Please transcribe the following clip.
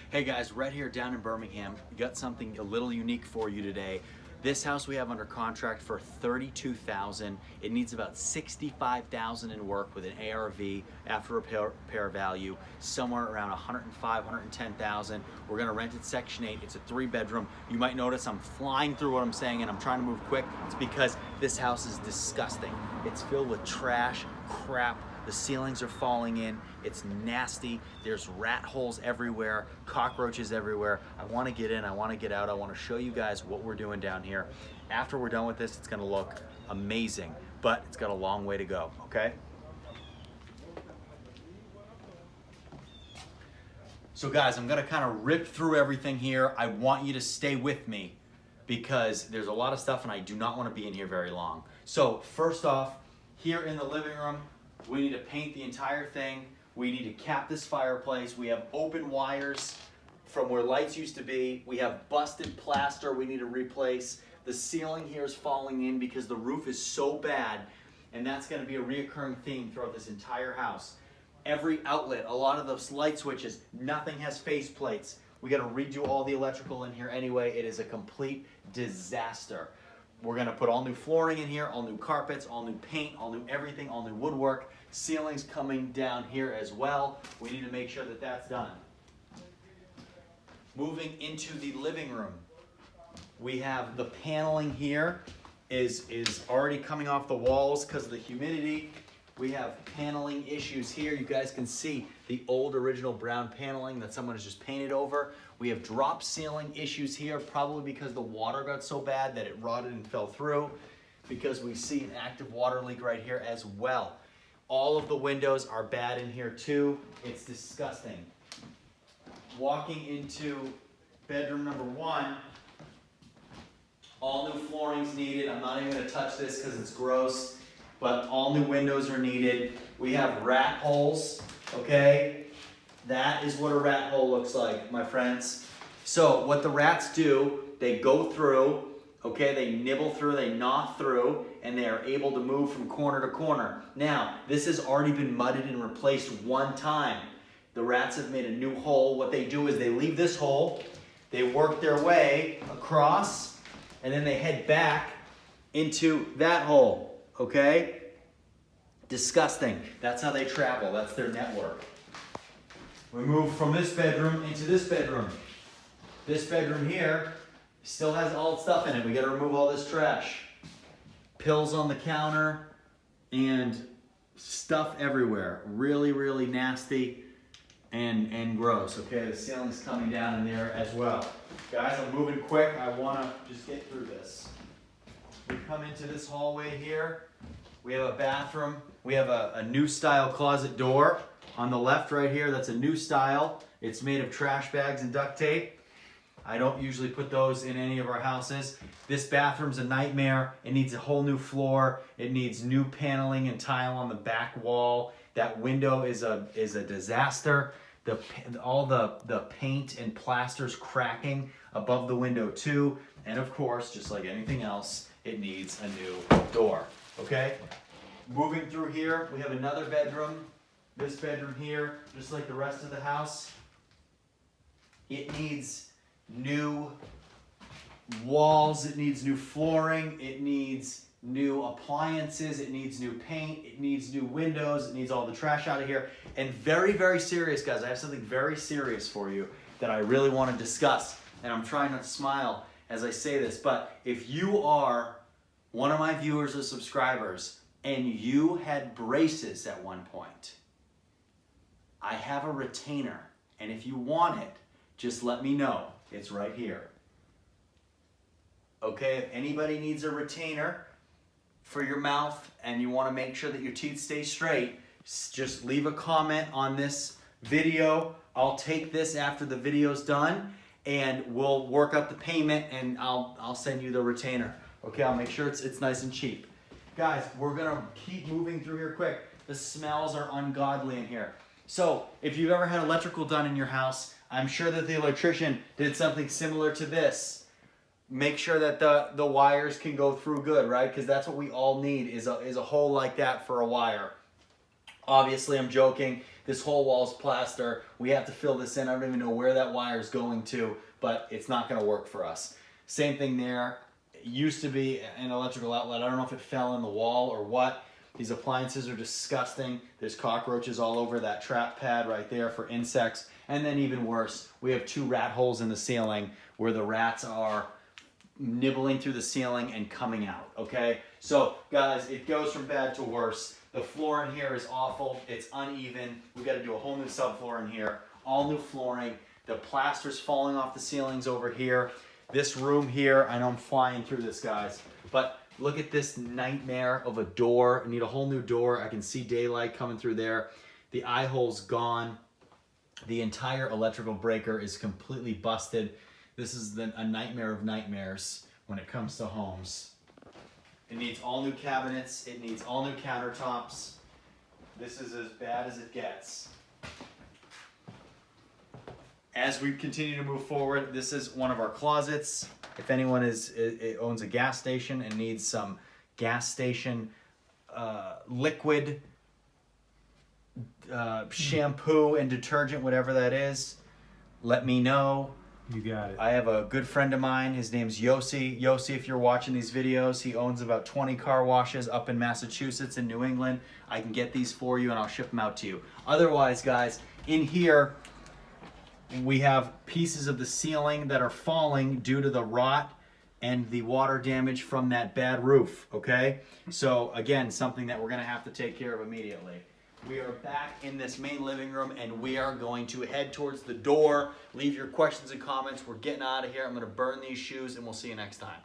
Hey guys, Rhett here down in Birmingham. We got something a little unique for you today. This house we have under contract for $32,000. It needs about $65,000 in work with an ARV after repair value somewhere around $105,000, $110,000. We're gonna rent it Section 8. It's a 3-bedroom. You might notice I'm flying through what I'm saying and I'm trying to move quick. It's because this house is disgusting. It's filled with trash, crap. The ceilings are falling in. It's nasty. There's rat holes everywhere, cockroaches everywhere. I want to get in, I want to get out. I want to show you guys what we're doing down here. After we're done with this, it's going to look amazing, but it's got a long way to go, okay? So guys, I'm going to kind of rip through everything here. I want you to stay with me because there's a lot of stuff and I do not want to be in here very long. So first off, here in the living room, we need to paint the entire thing. We need to cap this fireplace. We have open wires from where lights used to be. We have busted plaster we need to replace. The ceiling here is falling in because the roof is so bad, and that's going to be a reoccurring theme throughout this entire house. Every outlet, a lot of those light switches, nothing has face plates. We got to redo all the electrical in here anyway. It is a complete disaster. We're going to put all new flooring in here, all new carpets, all new paint, all new everything, all new woodwork. Ceilings coming down here as well. We need to make sure that that's done. Moving into the living room, we have the paneling here is already coming off the walls because of the humidity. We have paneling issues here. You guys can see the old original brown paneling that someone has just painted over. We have drop ceiling issues here, probably because the water got so bad that it rotted and fell through, because we see an active water leak right here as well. All of the windows are bad in here too. It's disgusting. Walking into bedroom number 1, all new flooring's needed. I'm not even gonna touch this because it's gross, but all new windows are needed. We have rat holes, okay? That is what a rat hole looks like, my friends. So what the rats do, they go through, okay, they nibble through, they gnaw through, and they are able to move from corner to corner. Now, this has already been mudded and replaced one time. The rats have made a new hole. What they do is they leave this hole, they work their way across, and then they head back into that hole, okay? Disgusting. That's how they travel. That's their network. We move from this bedroom into this bedroom. This bedroom here still has old stuff in it. We got to remove all this trash. Pills on the counter and stuff everywhere. Really, really nasty and gross. Okay, the ceiling's coming down in there as well. Guys, I'm moving quick. I want to just get through this. We come into this hallway here. We have a bathroom. We have a new style closet door on the left right here. That's a new style. It's made of trash bags and duct tape. I don't usually put those in any of our houses. This bathroom's a nightmare. It needs a whole new floor. It needs new paneling and tile on the back wall. That window is a disaster. All the paint and plaster's cracking above the window too. And of course, just like anything else, it needs a new door, okay? Moving through here, we have another bedroom. This bedroom here, just like the rest of the house, it needs new walls, it needs new flooring, it needs new appliances, it needs new paint, it needs new windows, it needs all the trash out of here. And very, very serious, guys, I have something very serious for you that I really want to discuss. And I'm trying not to smile as I say this, but if you are one of my viewers or subscribers and you had braces at one point, I have a retainer, and if you want it, just let me know. It's right here. Okay, if anybody needs a retainer for your mouth and you want to make sure that your teeth stay straight, just leave a comment on this video. I'll take this after the video's done, and we'll work up the payment, and I'll send you the retainer. Okay, I'll make sure it's nice and cheap. Guys, we're gonna keep moving through here quick. The smells are ungodly in here. So, if you've ever had electrical done in your house, I'm sure that the electrician did something similar to this. Make sure that the wires can go through good, right? Because that's what we all need is a hole like that for a wire. Obviously, I'm joking. This whole wall's plaster. We have to fill this in. I don't even know where that wire is going to, but it's not gonna work for us. Same thing there. It used to be an electrical outlet. I don't know if it fell in the wall or what. These appliances are disgusting. There's cockroaches all over that trap pad right there for insects. And then even worse, we have 2 rat holes in the ceiling where the rats are nibbling through the ceiling and coming out, okay? So guys, it goes from bad to worse. The floor in here is awful. It's uneven. We've got to do a whole new subfloor in here. All new flooring. The plaster's falling off the ceilings over here. This room here, I know I'm flying through this, guys, but look at this nightmare of a door. I need a whole new door. I can see daylight coming through there. The eye hole's gone. The entire electrical breaker is completely busted. This is a nightmare of nightmares when it comes to homes. It needs all new cabinets. It needs all new countertops. This is as bad as it gets. As we continue to move forward, this is one of our closets. If anyone owns a gas station and needs some gas station liquid, shampoo and detergent, whatever that is, let me know. You got it. I have a good friend of mine. His name's Yossi. Yossi, if you're watching these videos, he owns about 20 car washes up in Massachusetts and New England. I can get these for you and I'll ship them out to you. Otherwise, guys, in here, we have pieces of the ceiling that are falling due to the rot and the water damage from that bad roof, okay? So again, something that we're gonna have to take care of immediately. We are back in this main living room and we are going to head towards the door. Leave your questions and comments. We're getting out of here. I'm gonna burn these shoes and we'll see you next time.